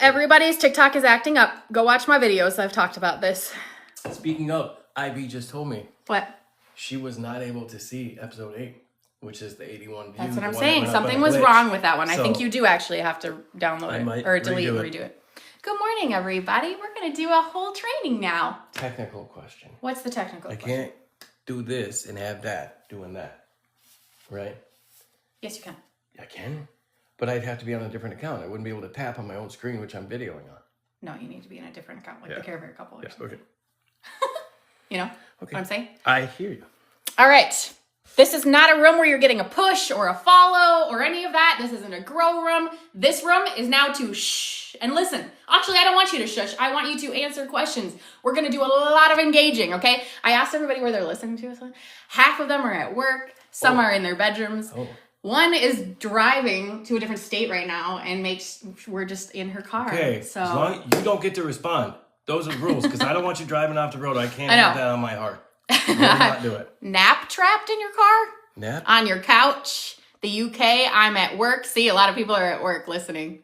Everybody's TikTok is acting up. Go watch my videos. I've talked about this. Speaking of, Ivy just told me What? she was not able to see episode 8, which is the 81 views. That's what I'm saying. Something was wrong with that one. I think you do actually have to download it or delete and redo it. Good morning, everybody. We're going to do a whole training now. Technical question. What's the technical question? I can't do this and have that doing that, right? Yes, you can. I can, but I'd have to be on a different account. I wouldn't be able to tap on my own screen, which I'm videoing on. No, you need to be in a different account, like the Care Bear couple or something. Okay. You know what I'm saying? I hear you. All right. This is not a room where you're getting a push or a follow or any of that. This isn't a grow room. This room is now to shh and listen. Actually, I don't want you to shush. I want you to answer questions. We're going to do a lot of engaging, okay? I asked everybody where they're listening to us. Half of them are at work. Some are in their bedrooms. One is driving to a different state right now and we're just in her car. Okay, so as long as you don't get to respond. Those are the rules, because I don't want you driving off the road. I can't have that on my heart. I will not do it. Nap trapped in your car? Nap? On your couch. The UK, I'm at work. See, a lot of people are at work listening.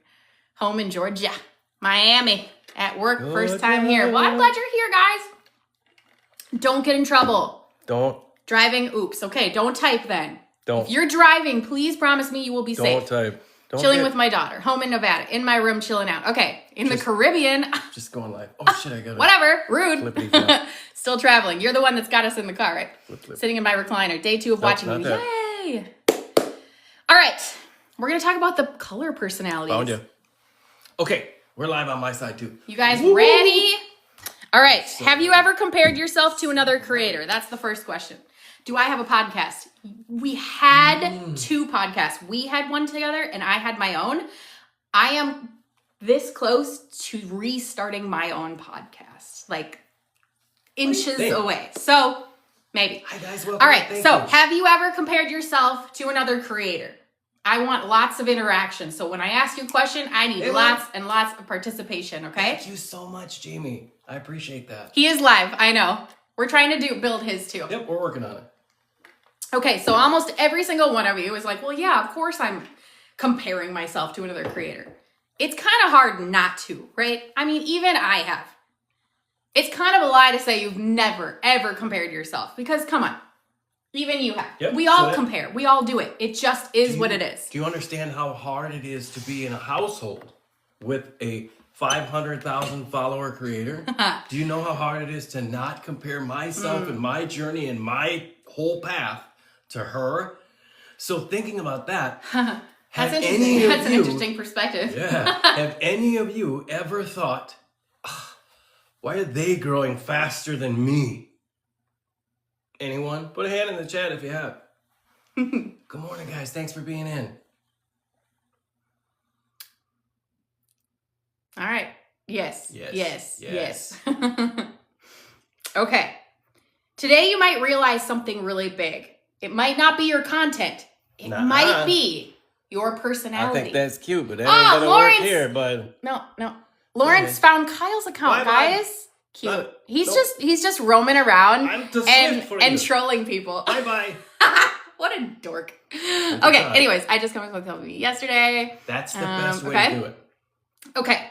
Home in Georgia. Miami. At work, first time here. Well, I'm glad you're here, guys. Don't get in trouble. Don't. Driving, oops. Okay, don't type then. Don't. If you're driving, please promise me you will be safe. Don't type. Chilling with my daughter. Home in Nevada. In my room, chilling out. Okay. In the Caribbean. Just going live. Oh, shit, I got it. Whatever. Rude. Still traveling. You're the one that's got us in the car, right? Flip. Sitting in my recliner. Day 2 of watching you. Yay! All right. We're going to talk about the color personalities. Found you. Okay. We're live on my side, too. You guys ready? All right. Have you ever compared yourself to another creator? That's the first question. Do I have a podcast? We had 2 podcasts. We had one together and I had my own. I am this close to restarting my own podcast. Like inches away. So maybe. Hi guys, welcome. All right. So have you ever compared yourself to another creator? I want lots of interaction. So when I ask you a question, I need lots and lots of participation. Okay. Thank you so much, Jamie. I appreciate that. He is live. I know. We're trying to build his too. Yep. We're working on it. Okay, so almost every single one of you is like, well, yeah, of course I'm comparing myself to another creator. It's kind of hard not to, right? I mean, even I have. It's kind of a lie to say you've never, ever compared yourself because, come on, even you have. Yep, we all compare. We all do it. It just is what it is. Do you understand how hard it is to be in a household with a 500,000 follower creator? Do you know how hard it is to not compare myself and my journey and my whole path to her? So thinking about that, that's interesting. That's an interesting perspective. Have any of you ever thought, why are they growing faster than me? Anyone? Put a hand in the chat if you have. Good morning, guys. Thanks for being in. All right. Yes. Okay. Today you might realize something really big. It might not be your content. It might be your personality. I think that's cute, but that ain't gonna work here, but no. Lawrence found Kyle's account, guys. Cute. He's just roaming around and trolling people. Bye. What a dork. Okay, anyways, I just come up with me yesterday. That's the best way to do it. Okay.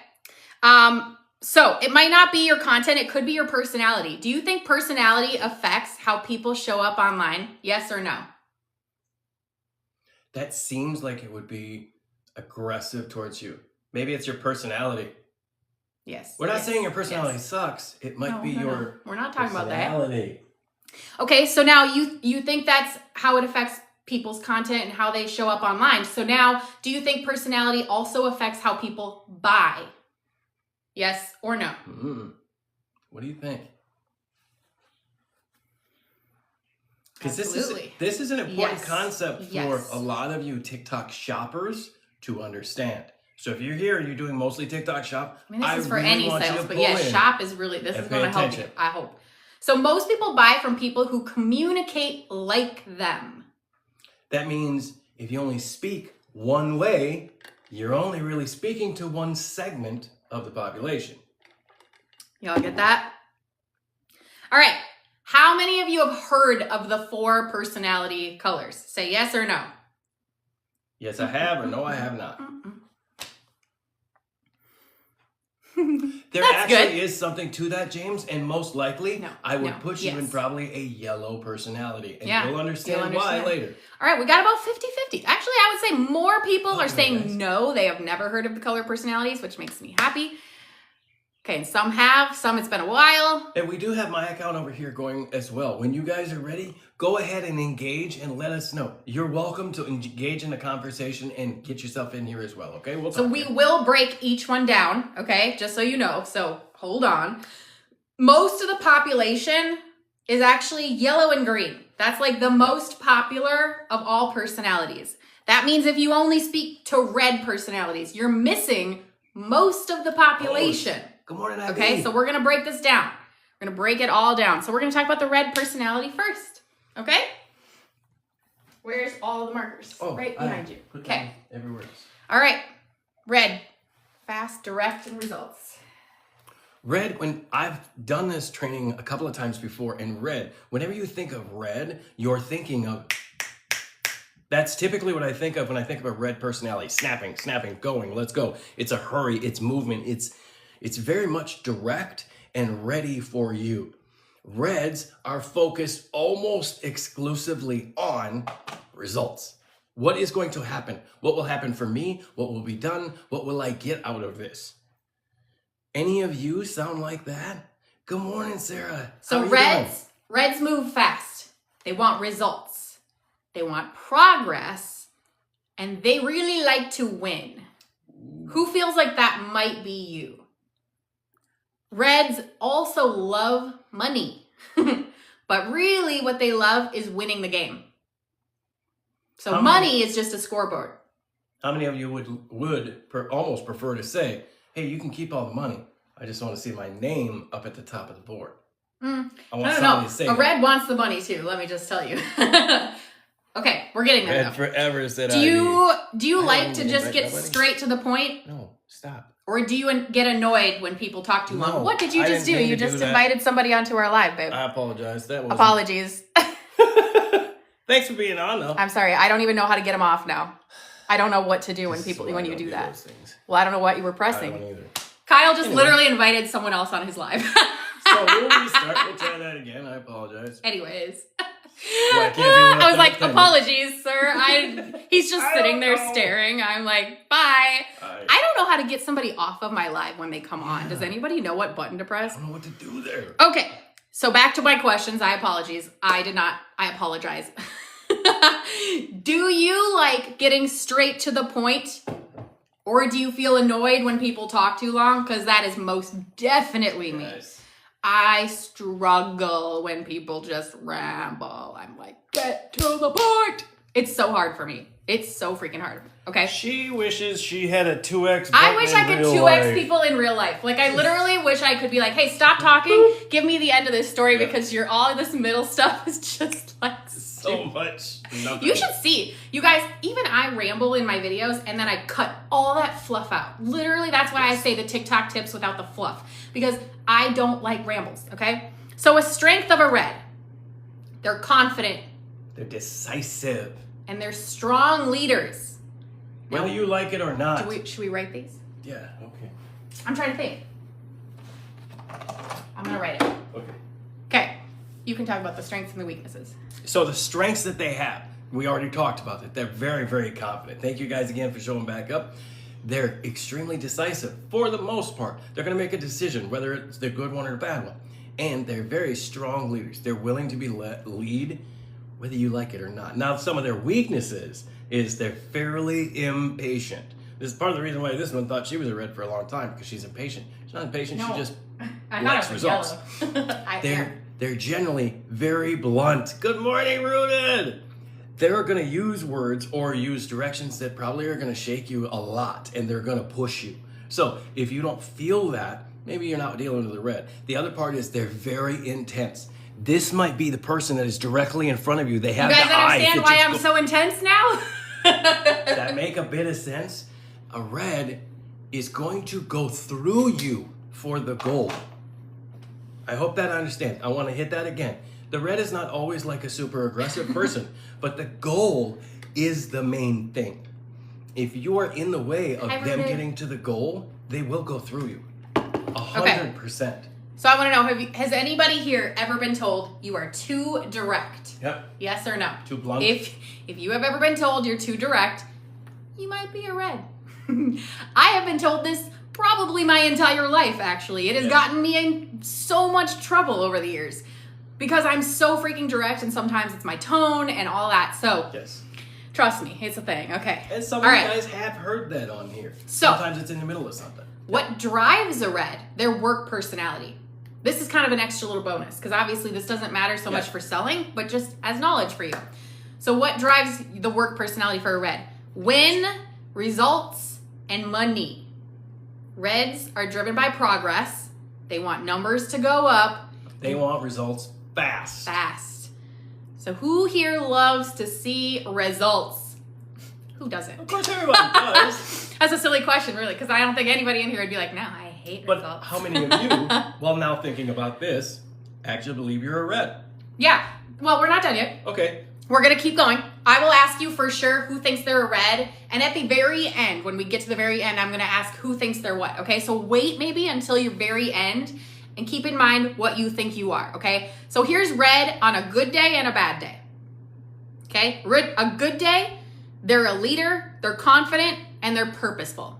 So it might not be your content. It could be your personality. Do you think personality affects how people show up online? Yes or no? That seems like it would be aggressive towards you. Maybe it's your personality. Yes. We're not saying your personality sucks. It might be your We're not talking about that. Okay, so now you think that's how it affects people's content and how they show up online. So now, do you think personality also affects how people buy? Yes or no? What do you think? Because this is an important concept for a lot of you TikTok shoppers to understand. So if you're here and you're doing mostly TikTok shop, I mean, this is for any sales, but yes, shop is really, this is going to help you, I hope. So most people buy from people who communicate like them. That means if you only speak one way, you're only really speaking to one segment of the population. Y'all get that? All right. How many of you have heard of the 4 personality colors? Say yes or no. Yes, I have, or no, I have not. There That's actually good. is something to that, James, and most likely No, I would no, put you in yes. probably a yellow personality, and Yeah, you'll understand you'll understand. why later. All right, we got about 50-50. Actually, I would say more people are Okay, saying guys. no, they have never heard of the color personalities, which makes me happy. Okay, and some have, some it's been a while. And we do have my account over here going as well. When you guys are ready, go ahead and engage and let us know. You're welcome to engage in the conversation and get yourself in here as well, okay? We'll So talk we here. will break each one down, okay? Just so you know. So hold on. Most of the population is actually yellow and green. That's like the most popular of all personalities. That means if you only speak to red personalities, you're missing most of the population. Good morning, Ivy. Okay, so we're gonna break this down. We're gonna break it all down. So we're gonna talk about the red personality first, okay? Where's all the markers? Right behind you. Put Okay. them everywhere else. All right, red, fast, direct, and results. Red, when I've done this training a couple of times before, and red, whenever you think of red, you're thinking of, that's typically what I think of when I think of a red personality. Snapping, snapping, going, let's go. It's a hurry, it's movement, it's very much direct and ready for you. Reds are focused almost exclusively on results. What is going to happen? What will happen for me? What will be done? What will I get out of this? Any of you sound like that? Good morning, Sarah. So How are you reds move fast. They want results. They want progress. And they really like to win. Who feels like that might be you? Reds also love money. But really what they love is winning the game. So How money is just a scoreboard. How many of you would almost prefer to say, hey, you can keep all the money. I just want to see my name up at the top of the board. I want somebody to say A that. red wants the money too, let me just tell you. Okay, we're getting there Red though. forever said Do you I like don't to even just invite get nobody. straight to the point? No, stop. Or do you get annoyed when people talk too long? No, What did you I just didn't do? mean You to do just that. invited somebody onto our live, babe. I apologize. That was Apologies. Thanks for being on, though. I'm sorry. I don't even know how to get them off now. I don't know what to do when This is why I when you don't do that. those things. Well, I don't know what you were I pressing. don't either. Kyle just Anyway. literally invited someone else on his live. So we'll restart. We'll try that again. I apologize. Anyways. I can't be I was left like, unattended. apologies, sir. He's just I sitting don't there know. staring. I'm like, bye. I I don't know how to get somebody off of my live when they come on. Does anybody know what button to press? don't know what to do there. Okay, so back to my questions. I apologize. I apologize. Do you like getting straight to the point? Or do you feel annoyed when people talk too long? Because that is most definitely me. Guys, I struggle when people just ramble. I'm like, get to the point. It's so hard for me. It's so freaking hard. Okay. she wishes she had a 2x. I wish I could 2x life. people in real life. Like, I literally wish I could be like, hey, stop talking. Give me the end of this story because all this middle stuff is just like So much. Nothing. You should see. You guys, even I ramble in my videos and then I cut all that fluff out. Literally, that's why I say the TikTok tips without the fluff. Because I don't like rambles, okay? So a strength of a red, they're confident They're decisive. and they're strong leaders. Whether Now, you like it or not. should we write these? Yeah, okay. I'm trying to think. I'm gonna write it. Okay. Okay. You can talk about the strengths and the weaknesses. So the strengths that they have, we already talked about it. They're very, very confident. Thank you guys again for showing back up. They're extremely decisive for the most part. They're going to make a decision, whether it's the good one or the bad one. And they're very strong leaders. They're willing to be lead, whether you like it or not. Now, some of their weaknesses is they're fairly impatient. This is part of the reason why this one thought she was a red for a long time, because she's impatient. She's not impatient, No. she just I likes thought it was results. yellow. They're generally very blunt. Good morning, Rooted! They're going to use words or use directions that probably are going to shake you a lot, and they're going to push you. So if you don't feel that, maybe you're not dealing with the red. The other part is they're very intense. This might be the person that is directly in front of you. They have You guys the eyes understand that why just I'm go- so intense now? that make a bit of sense. A red is going to go through you for the goal. I hope that I understand. I want to hit that again. The red is not always like a super aggressive person, but the goal is the main thing. If you are in the way of Hi, them Rooted. getting to the goal, they will go through you. 100%. So I want to know, has anybody here ever been told you are too direct? Yep. Yes or no? Too blunt. If you have ever been told you're too direct, you might be a red. I have been told this probably my entire life, actually. It has gotten me in so much trouble over the years because I'm so freaking direct, and sometimes it's my tone and all that. So Yes. trust me, it's a thing. Okay. And some All of you right. guys have heard that on here. So- Sometimes it's in the middle of something. What drives a red? Their work personality. This is kind of an extra little bonus because obviously this doesn't matter so much for selling, but just as knowledge for you. So what drives the work personality for a red? Win, results, and money. Reds are driven by progress. They want numbers to go up They want results fast. fast. So who here loves to see results? Who doesn't? Of course everyone does. That's a silly question, really, because I don't think anybody in here would be like, no, I hate But results. how many of you, while now thinking about this, actually believe you're a red? Yeah. Well, we're not done yet. Okay. We're going to keep going. I will ask you for sure who thinks they're a red. And at the very end, when we get to the very end, I'm going to ask who thinks they're what. Okay. So wait maybe until your very end and keep in mind what you think you are. Okay. So here's red on a good day and a bad day. Okay. A good day, they're a leader, they're confident, and they're purposeful.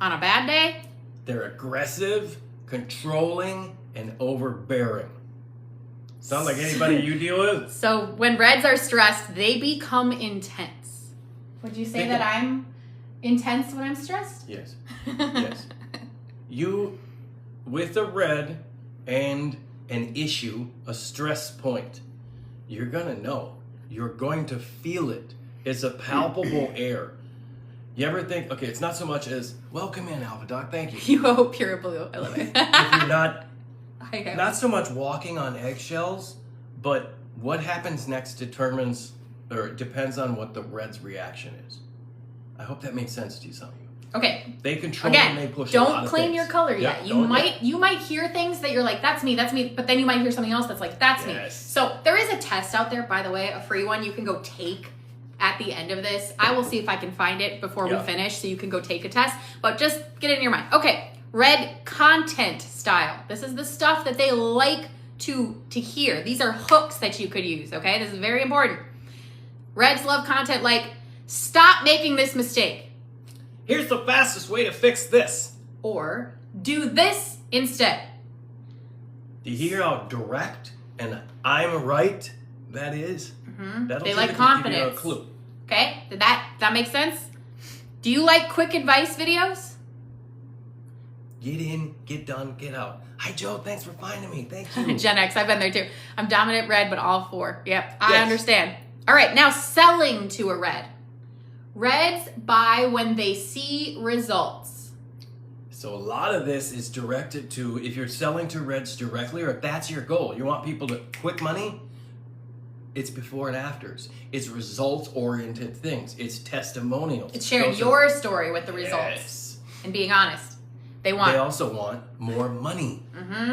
On a bad day, They're aggressive, controlling, and overbearing. Sound like anybody you deal with? so when reds are stressed, they become intense. Would you say that I'm intense when I'm stressed? Yes. Yes. You, with a red and an issue, a stress point, you're gonna know. You're going to feel it. It's a palpable air. You ever think, okay, it's not so much as, welcome in, Alpha Doc, thank you. You hope you're a blue. I love it. If you're not, Okay. not so much walking on eggshells, but what happens next depends on what the red's reaction is. I hope that makes sense to you, some of you. Okay. They control and they Again, push a lot don't of claim things. your color Yeah, yet. don't You might hear things that you're like, that's me, but then you might hear something else that's like, that's me. Yes. So there is a test out there, by the way, a free one you can go take at the end of this. I will see if I can find it before we Yeah. finish so you can go take a test, but just get it in your mind. Okay, red content style. This is the stuff that they like to hear. These are hooks that you could use, okay? This is very important. Reds love content like, stop making this mistake. Here's the fastest way to fix this. Or do this instead. Do you hear how direct and I'm right that is? That'll They like typically give you confidence. a clue. Okay? Did that make sense? Do you like quick advice videos? Get in, get done, get out. Hi, Joe. Thanks for finding me. Thank you. Gen X, I've been there too. I'm dominant red, but all four. Yep, I Yes. understand. All right, now selling to a red. Reds buy when they see results. So a lot of this is directed to, if you're selling to reds directly, or if that's your goal, you want people to quick money, it's before and afters. It's results-oriented things. It's testimonials. It's sharing Those are- your story with the results Yes. and being honest. They want. They also want more money.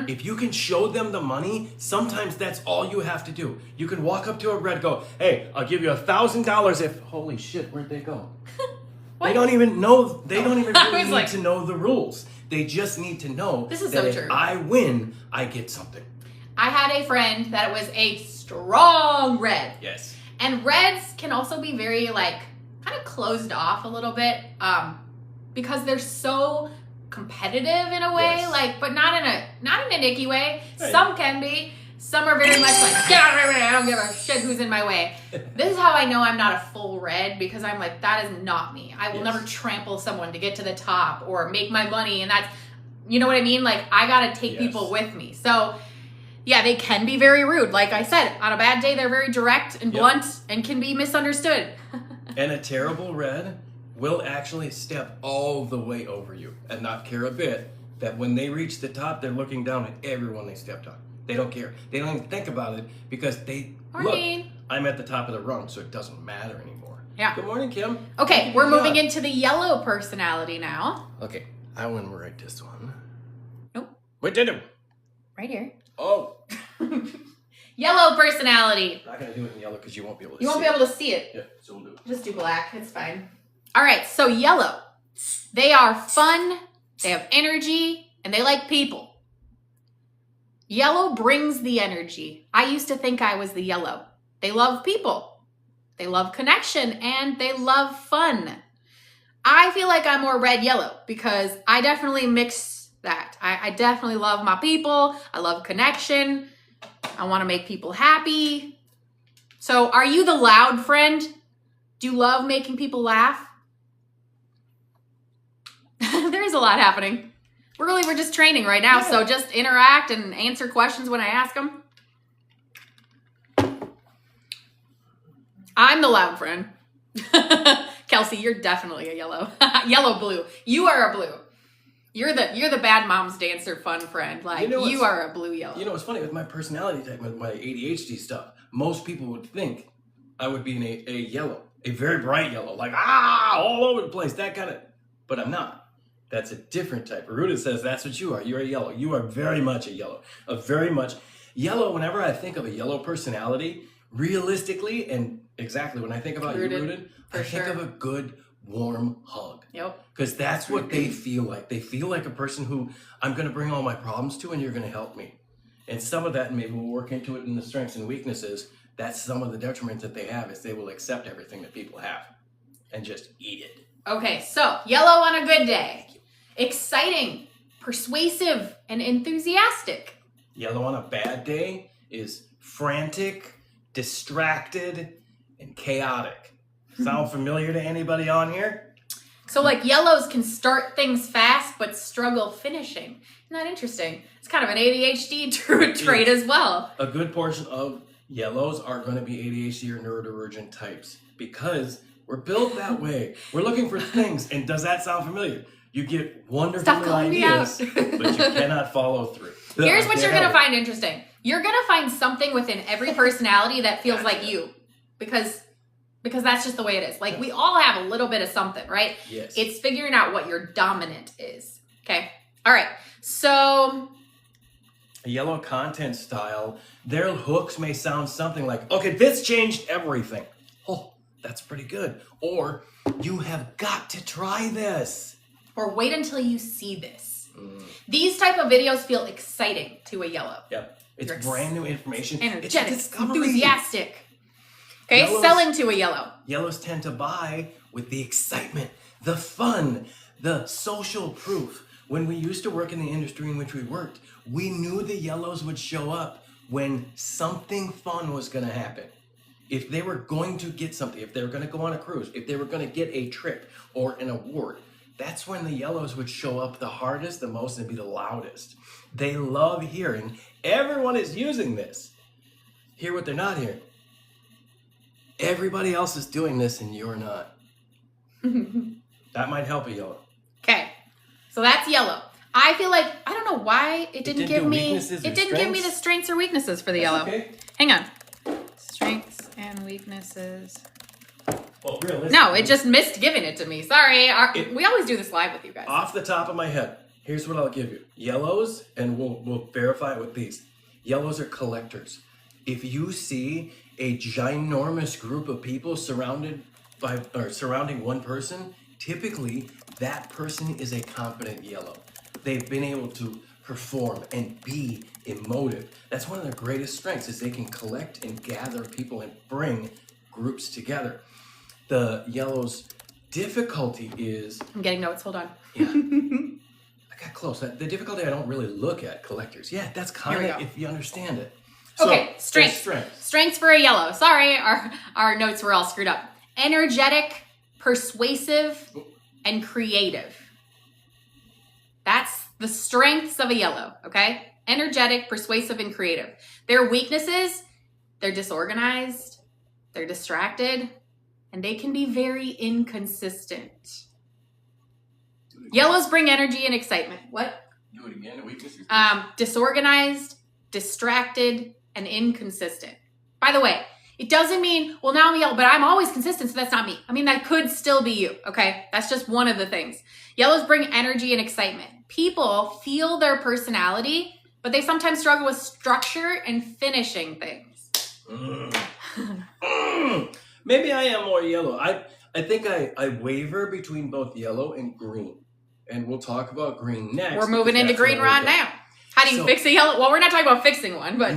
If you can show them the money, sometimes that's all you have to do. You can walk up to a red, go, hey, I'll give you $1,000 if, holy shit, where'd they go? They don't even know, they don't even I really was need like- to know the rules. They just need to know This is that so if true. I win, I get something. I had a friend that was a strong red. Yes. And reds can also be very like kind of closed off a little bit because they're so competitive in a way, Yes. like, but not in a icky way. Right. Some can be. Some are very much like, get out of my way, I don't give a shit who's in my way. This is how I know I'm not a full red, because I'm like, that is not me. I will Yes. never trample someone to get to the top or make my money, and that's, you know what I mean? Like, I gotta take Yes. people with me. So yeah, they can be very rude. Like I said, on a bad day, they're very direct and Yep. blunt and can be misunderstood. And a terrible red will actually step all the way over you and not care a bit that when they reach the top, they're looking down at everyone they stepped on. They don't care. They don't even think about it because they, Morning. look, I'm at the top of the rung, so it doesn't matter anymore. Yeah. Good morning, Kim. Okay, we're Good moving job. into the yellow personality now. Okay, I want to write this one. Nope. What did it? Right here. Oh, Yellow personality. I'm not going to do it in yellow because you won't be able to You won't see be able to see it. Yeah, so we'll do it. Just do black. It's fine. All right, so yellow. They are fun, they have energy, and they like people. Yellow brings the energy. I used to think I was the yellow. They love people. They love connection, and they love fun. I feel like I'm more red yellow because I definitely mix that. I definitely love my people. I love connection. I want to make people happy. So are you the loud friend? Do you love making people laugh? There is a lot happening. We're just training right now, so just interact and answer questions when I ask them. I'm the loud friend. Kelsey, you're definitely a yellow. Yellow blue. You are a blue. You're the bad mom's dancer fun friend. Like, you are a blue yellow. You know, it's funny with my personality type, with my ADHD stuff, most people would think I would be a yellow, a very bright yellow, like, all over the place, that kind of, but I'm not. That's a different type. Aruda says that's what you are. You're a yellow. You are very much a yellow. A very much yellow. Whenever I think of a yellow personality, realistically and exactly when I think about you, Rooted, I think of a good, warm hug. Yep. Because that's what they feel like. They feel like a person who I'm going to bring all my problems to and you're going to help me. And some of that, maybe we'll work into it in the strengths and weaknesses. That's some of the detriments that they have, is they will accept everything that people have and just eat it. Okay, so yellow on a good day. Exciting, persuasive, and enthusiastic. Yellow on a bad day is frantic, distracted, and chaotic. Sound familiar to anybody on here? So like yellows can start things fast but struggle finishing. Isn't that interesting? It's kind of an ADHD trait as well. A good portion of yellows are going to be ADHD or neurodivergent types because we're built that way. We're looking for things, and does that sound familiar? You get wonderful ideas, but you cannot follow through. Here's what you're going to find interesting. You're going to find something within every personality that feels like you, because that's just the way it is. Like, we all have a little bit of something, right? Yes. It's figuring out what your dominant is. Okay. All right. So a yellow content style, their hooks may sound something like, okay, this changed everything. Oh, that's pretty good. Or, you have got to try this. Or wait until you see this. These type of videos feel exciting to a yellow. Yep. It's brand new information. Energetic, it's enthusiastic. Okay, Yellows, selling to a yellow. Yellows tend to buy with the excitement, the fun, the social proof. When we used to work in the industry in which we worked, we knew the yellows would show up when something fun was going to happen. If they were going to get something, if they were going to go on a cruise, if they were going to get a trip or an award, that's when the yellows would show up the hardest, the most, and be the loudest. They love hearing everyone is using this. Hear what they're not hearing. Everybody else is doing this and you're not. That might help a yellow. Okay, so that's yellow. I feel like, I don't know why it didn't give me the strengths or weaknesses for the yellow. Okay. Hang on. Strengths and weaknesses. Well, realistically, no, it just missed giving it to me. Sorry. We always do this live with you guys. Off the top of my head, here's what I'll give you. Yellows, and we'll verify it with these. Yellows are collectors. If you see a ginormous group of people surrounding one person, typically that person is a confident yellow. They've been able to perform and be emotive. That's one of their greatest strengths, is they can collect and gather people and bring groups together. The yellow's difficulty is... I'm getting notes, hold on. Yeah. I got close. The difficulty I don't really look at collectors. Yeah, that's kind of if you understand it. So, okay, strengths. Strengths for a yellow. Sorry, our notes were all screwed up. Energetic, persuasive, and creative. That's the strengths of a yellow, okay? Energetic, persuasive, and creative. Their weaknesses, they're disorganized, they're distracted, and they can be very inconsistent. Yellows bring energy and excitement. What? Do it again. The weaknesses. Disorganized, distracted, and inconsistent. By the way, it doesn't mean, well, now I'm yellow, but I'm always consistent, so that's not me. I mean, that could still be you, okay? That's just one of the things. Yellows bring energy and excitement. People feel their personality, but they sometimes struggle with structure and finishing things. Maybe I am more yellow. I think I waver between both yellow and green. and we'll talk about green next. We're moving because into that's where green we're right going. now. How do you So- fix a yellow? Well, we're not talking about fixing one, but I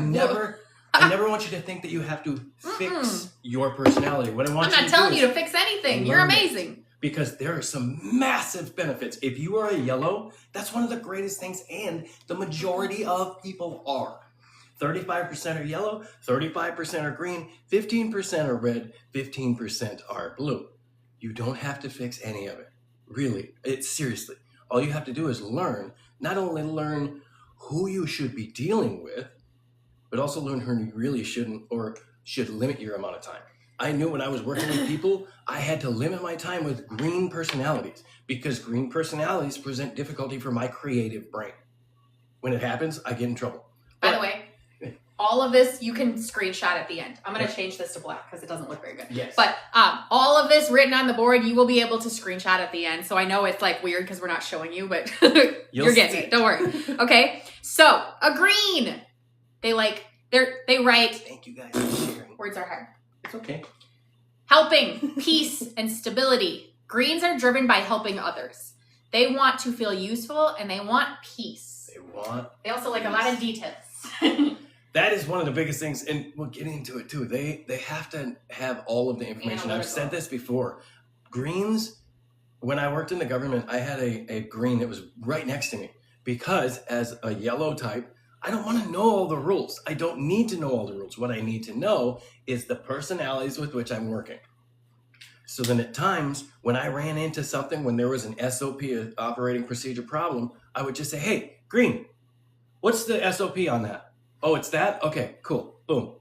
never want you to think that you have to fix your personality. What I want I'm you not to telling do you is to fix anything. You're learn it. amazing. because there are some massive benefits. If you are a yellow, that's one of the greatest things, and the majority of people are. 35% are yellow, 35% are green, 15% are red, 15% are blue. You don't have to fix any of it. Really, it's seriously. All you have to do is learn, not only learn who you should be dealing with, but also learn who you really shouldn't or should limit your amount of time. I knew when I was working with people, I had to limit my time with green personalities because green personalities present difficulty for my creative brain. When it happens, I get in trouble. By the way, all of this you can screenshot at the end. I'm going to change this to black because it doesn't look very good. Yes. But all of this written on the board, you will be able to screenshot at the end. So I know it's like weird because we're not showing you, but you're getting it. Don't worry. Okay. So a green, they write. Thank you guys for sharing. Words are hard. It's okay. Helping, peace, and stability. Greens are driven by helping others. They want to feel useful and they want peace. They also like a lot of details. That is one of the biggest things, and we'll get into it too. They have to have all of the information. I've said this before. Greens, when I worked in the government, I had a green that was right next to me because as a yellow type, I don't want to know all the rules. I don't need to know all the rules. What I need to know is the personalities with which I'm working. So then at times, when I ran into something, when there was an SOP, an operating procedure problem, I would just say, hey, green, what's the SOP on that? Oh, it's that? Okay, cool. Boom.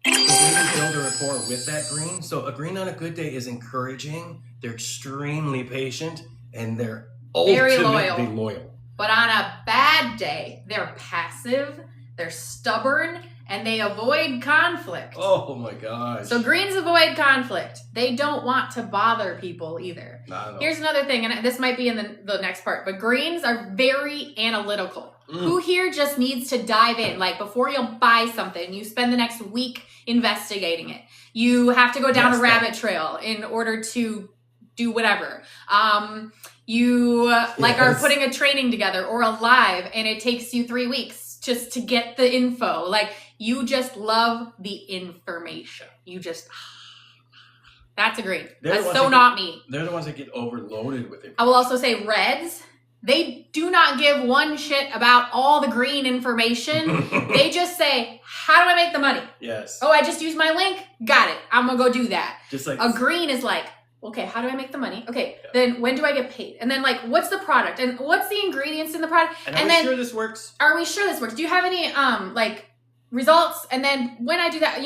So we can build a rapport with that green. So a green on a good day is encouraging. They're extremely patient, and they're Very ultimately loyal. But on a bad day, they're passive, they're stubborn, and they avoid conflict. Oh my gosh. So greens avoid conflict. They don't want to bother people either. Not at all. Here's another thing, and this might be in the next part, but greens are very analytical. Who here just needs to dive in? Like before you'll buy something, you spend the next week investigating it. You have to go down a rabbit trail in order to do whatever. You are putting a training together or a live and it takes you 3 weeks just to get the info. Like you just love the information. That's a green. That's so not me. They're the ones that get overloaded with it. I will also say reds, they do not give one shit about all the green information. They just say, how do I make the money? Yes. Oh, I just used my link. Got it. I'm going to go do that. Just like a green is like, okay, how do I make the money? Okay, then when do I get paid? And then like, what's the product? And what's the ingredients in the product? And are we sure this works? Are we sure this works? Do you have any results? And then when I do that,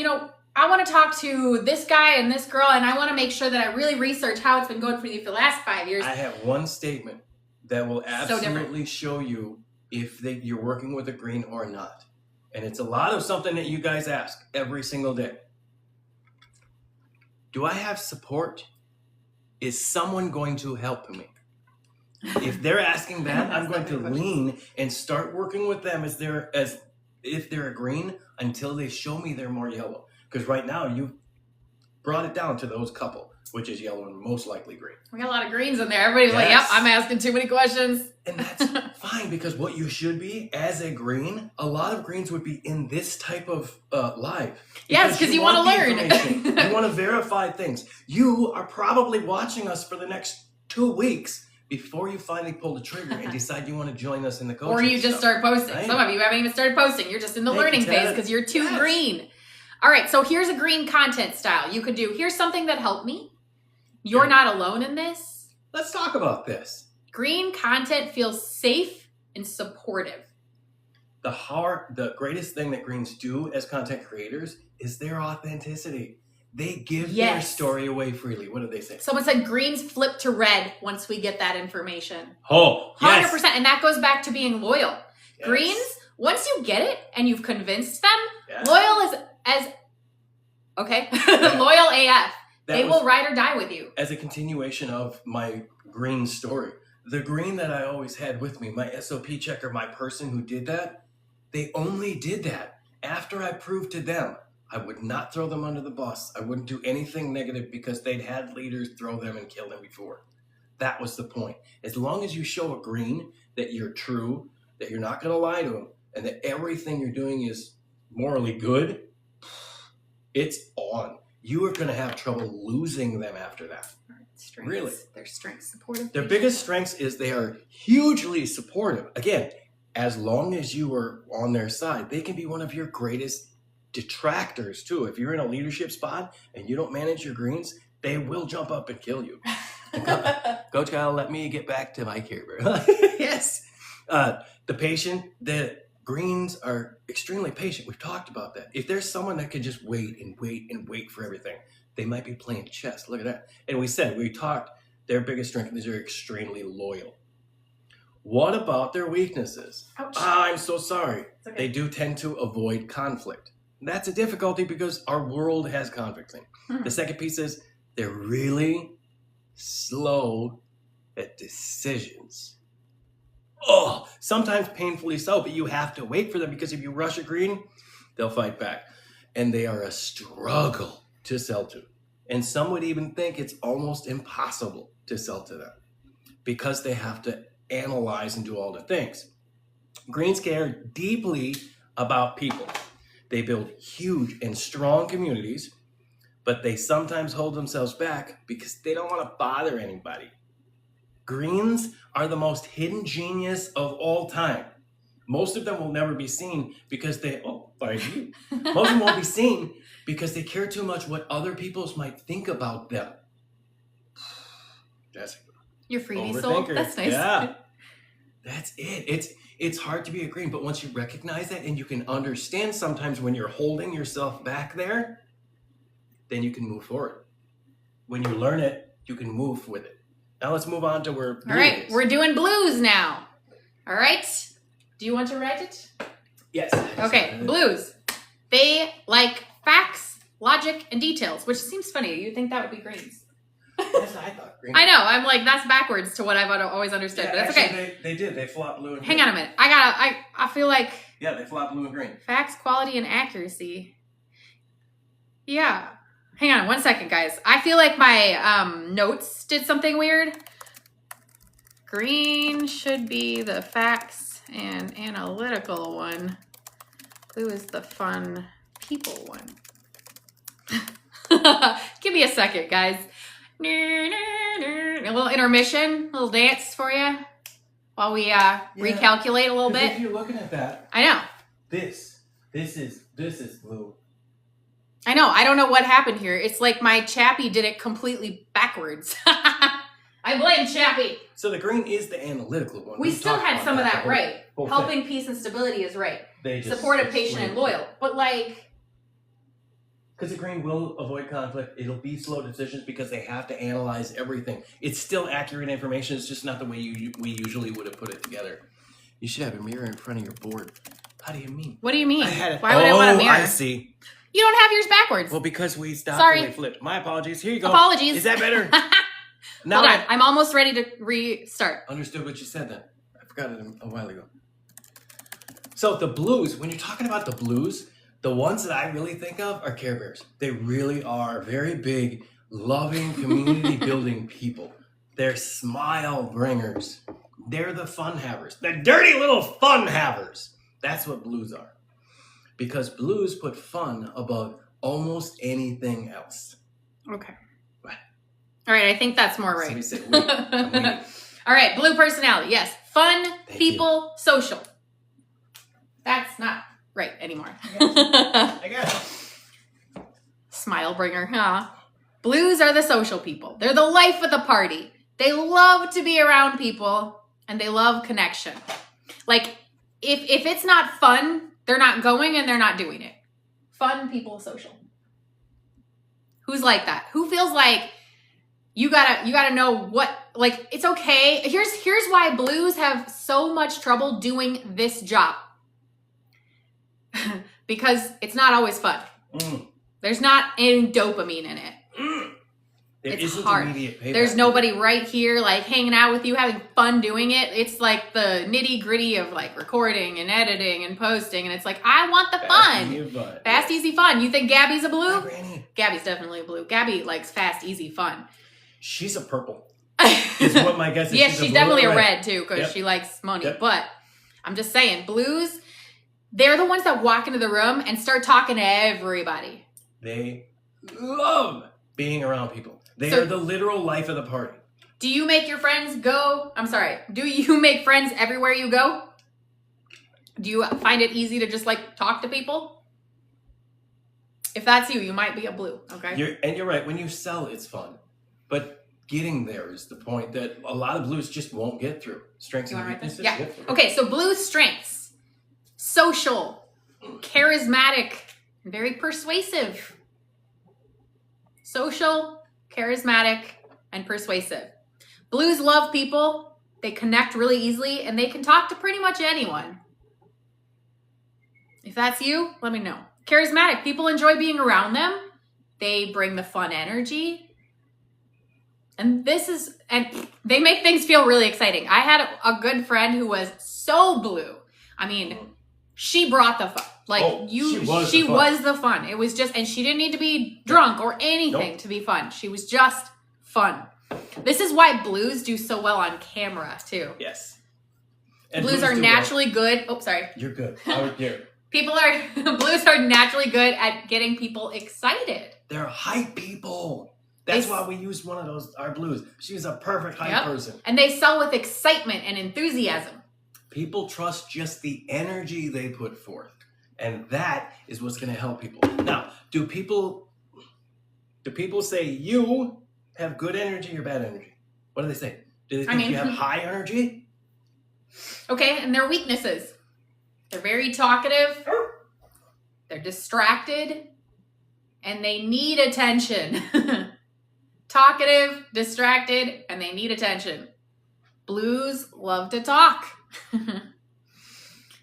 I want to talk to this guy and this girl, and I want to make sure that I really research how it's been going for you for the last 5 years. I have one statement that will absolutely show you if you're working with a green or not. And it's a lot of something that you guys ask every single day. Do I have support? Is someone going to help me? If they're asking that, I'm going to lean and start working with them as if they're a green until they show me they're more yellow. Because right now you brought it down to those couple, which is yellow and most likely green. We got a lot of greens in there. Everybody's like, yep, I'm asking too many questions. And that's fine, because what you should be as a green, a lot of greens would be in this type of live. Yes, because you want to learn. You want to verify things. You are probably watching us for the next 2 weeks before you finally pull the trigger and decide you want to join us in the coaching. Or you just start posting. Right? Some of you haven't even started posting. You're just in the learning phase because you're too green. All right, so here's a green content style. You could do, here's something that helped me. You're not alone in this. Let's talk about this. Green content feels safe and supportive. The greatest thing that greens do as content creators is their authenticity. They give their story away freely. What did they say? Someone said greens flip to red once we get that information. Oh, yes. 100%. And that goes back to being loyal. Yes. Greens, once you get it and you've convinced them, loyal is loyal AF. They will ride or die with you. As a continuation of my green story, the green that I always had with me, my SOP checker, my person who did that, they only did that after I proved to them I would not throw them under the bus. I wouldn't do anything negative because they'd had leaders throw them and kill them before. That was the point. As long as you show a green that you're true, that you're not going to lie to them, and that everything you're doing is morally good, it's on. You are going to have trouble losing them after that. Strengths. Really? Their strengths, supportive. Their biggest strengths is they are hugely supportive. Again, as long as you are on their side, they can be one of your greatest detractors too. If you're in a leadership spot and you don't manage your greens, they will jump up and kill you. Coach Kyle, let me get back to my Care Bear. Yes. The patient, the greens are extremely patient. We've talked about that. If there's someone that can just wait and wait and wait for everything, they might be playing chess. Look at that. And we talked, their biggest strength is they're extremely loyal. What about their weaknesses? Ouch. I'm so sorry. Okay. They do tend to avoid conflict. That's a difficulty because our world has conflict. The second piece is they're really slow at decisions. Oh, sometimes painfully so, but you have to wait for them because if you rush a green, they'll fight back. And they are a struggle to sell to. And some would even think it's almost impossible to sell to them because they have to analyze and do all the things. Greens care deeply about people. They build huge and strong communities, but they sometimes hold themselves back because they don't want to bother anybody. Greens are the most hidden genius of all time. Most of them will never be seen because most of them won't be seen because they care too much what other people might think about them. Jessica. Your freebie soul. That's nice. Yeah. That's it. It's hard to be a green, but once you recognize that and you can understand sometimes when you're holding yourself back there, then you can move forward. When you learn it, you can move with it. Now let's move on to where blue All right, is. we're doing blues now. All right. Do you want to write it? Yes. Okay, blues. They like facts, logic, and details, which seems funny. You'd think that would be greens. Yes, I thought green. I know. I'm like, that's backwards to what I've always understood, Yeah, but that's actually, okay. They did. They flopped blue and Hang green. on a minute. I feel like Yeah, they flopped blue and green. facts, quality, and accuracy. Yeah. Hang on 1 second, guys. I feel like my notes did something weird. Green should be the facts and analytical one. Blue is the fun people one. Give me a second, guys. A little intermission, a little dance for you while we recalculate a little bit. If you're looking at that, I know. this is blue. I know. I don't know what happened here. It's like my Chappie did it completely backwards. I blame Chappie. So the green is the analytical one. We still had some of that right. whole Helping peace and stability is right. They just Supportive, patient, and explained loyal. But like, because the green will avoid conflict. It'll be slow decisions because they have to analyze everything. It's still accurate information. It's just not the way we usually would have put it together. You should have a mirror in front of your board. How do you mean? what do you mean? I had it. Why would I want a mirror? I see. You don't have yours backwards. Well, because we stopped Sorry. and we flipped. My apologies. Here you go. Apologies. Is that better? Now Hold on. I I'm almost ready to restart. understood what you said then. I forgot it a while ago. So the blues, when you're talking about the blues, the ones that I really think of are Care Bears. They really are very big, loving, community-building people. They're smile bringers. They're the fun havers. The dirty little fun havers. That's what blues are. Because blues put fun above almost anything else. Okay. What? All right. I think that's more right. Somebody said, wait, I'm waiting. All right. Blue personality. Yes. Fun, Thank people, social. That's not right anymore. I got it. Smile bringer, huh? Blues are the social people. They're the life of the party. They love to be around people and they love connection. Like, if it's not fun, they're not going and they're not doing it. Fun, people, social. Who's like that? Who feels like you gotta know what, like, it's okay. Here's why blues have so much trouble doing this job. Because it's not always fun. There's not any dopamine in it. There It's isn't hard. immediate payback. There's nobody right here like hanging out with you, having fun doing it. It's like the nitty gritty of like recording and editing and posting. And it's like, I want the fun. Fast, easy fun. You think Gabby's a blue? Hi, Granny. Gabby's definitely a blue. Gabby likes fast, easy fun. She's a purple. is what my guess is. Yeah, she's blue definitely or a red too, because Yep. she likes money. Yep. But I'm just saying, blues, they're the ones that walk into the room and start talking to everybody. They love being around people. They So- are the literal life of the party. Do you make your friends go? I'm sorry. Do you make friends everywhere you go? Do you find it easy to just like talk to people? If that's you, you might be a blue. Okay. You're right. When you sell, it's fun, but getting there is the point that a lot of blues just won't get through. Strengths You and wanna write this? weaknesses. Yeah. Okay. So blue strengths: social, charismatic, very persuasive. Social, charismatic, and persuasive. Blues love people. They connect really easily, and they can talk to pretty much anyone. If that's you, let me know. Charismatic. People enjoy being around them. They bring the fun energy. And they make things feel really exciting. I had a good friend who was so blue. I mean, she brought the fun. Like she was the fun. It was just, and she didn't need to be drunk or anything to be fun. She was just fun. This is why blues do so well on camera too. Yes. And Blues are naturally good. Oh, sorry. You're good. I would hear. Blues are naturally good at getting people excited. They're hype people. That's why we used one of those, our blues. She's a perfect hype person. And they sell with excitement and enthusiasm. People trust just the energy they put forth. And that is what's going to help people. Now, do people say you have good energy or bad energy? What do they say? Do they think you have high energy? Okay, and their weaknesses. They're very talkative. They're distracted. And they need attention. Talkative, distracted, and they need attention. Blues love to talk.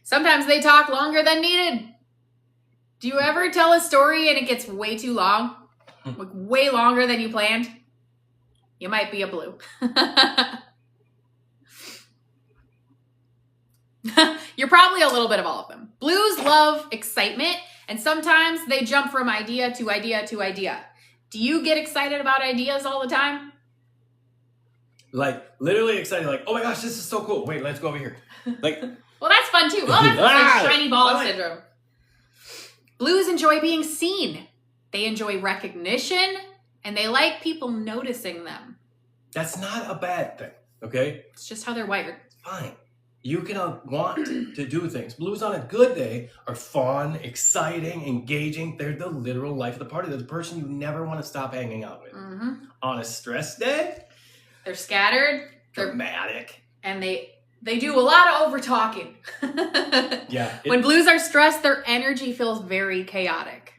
Sometimes they talk longer than needed. Do you ever tell a story and it gets way too long? Like way longer than you planned? You might be a blue. You're probably a little bit of all of them. Blues love excitement, and sometimes they jump from idea to idea to idea. Do you get excited about ideas all the time? Like, literally excited, like, oh my gosh, this is so cool. Wait, let's go over here. Like, well, that's fun too. Well, that's like shiny ball syndrome. Blues enjoy being seen. They enjoy recognition, and they like people noticing them. That's not a bad thing, okay? It's just how they're wired. It's fine. You can want to do things. Blues on a good day are fun, exciting, engaging. They're the literal life of the party. They're the person you never want to stop hanging out with. Mm-hmm. On a stress day, they're scattered. They're dramatic. And they do a lot of over talking. Yeah. When blues are stressed, their energy feels very chaotic.